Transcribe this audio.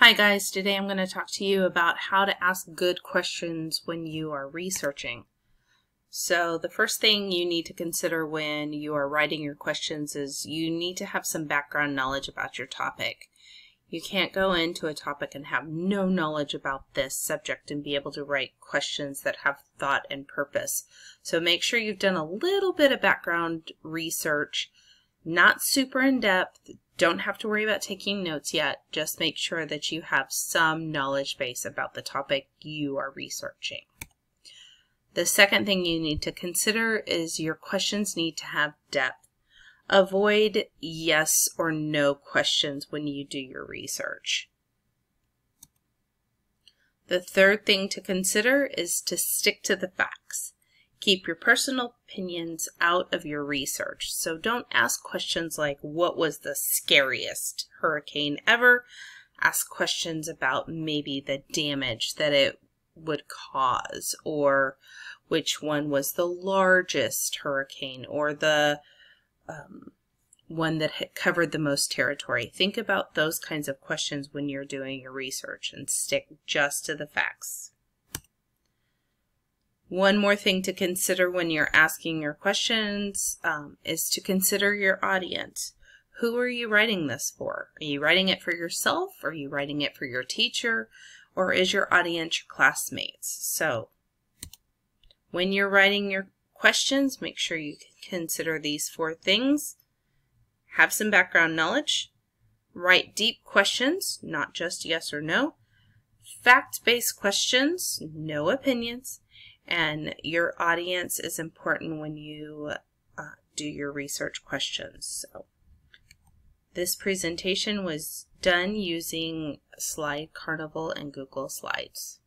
Hi guys, today I'm going to talk to you about how to ask good questions when you are researching. So the first thing you need to consider when you are writing your questions is you need to have some background knowledge about your topic. You can't go into a topic and have no knowledge about this subject and be able to write questions that have thought and purpose. So make sure you've done a little bit of background research, not super in-depth. Don't have to worry about taking notes yet. Just make sure that you have some knowledge base about the topic you are researching. The second thing you need to consider is your questions need to have depth. Avoid yes or no questions when you do your research. The third thing to consider is to stick to the facts. Keep your personal opinions out of your research. So don't ask questions like, what was the scariest hurricane ever? Ask questions about maybe the damage that it would cause, or which one was the largest hurricane, or the one that had covered the most territory. Think about those kinds of questions when you're doing your research and stick just to the facts. One more thing to consider when you're asking your questions is to consider your audience. Who are you writing this for? Are you writing it for yourself? Are you writing it for your teacher? Or is your audience your classmates? So when you're writing your questions, make sure you consider these 4 things. Have some background knowledge. Write deep questions, not just yes or no. Fact-based questions, no opinions. And your audience is important when you do your research questions. So this presentation was done using Slide Carnival and Google Slides.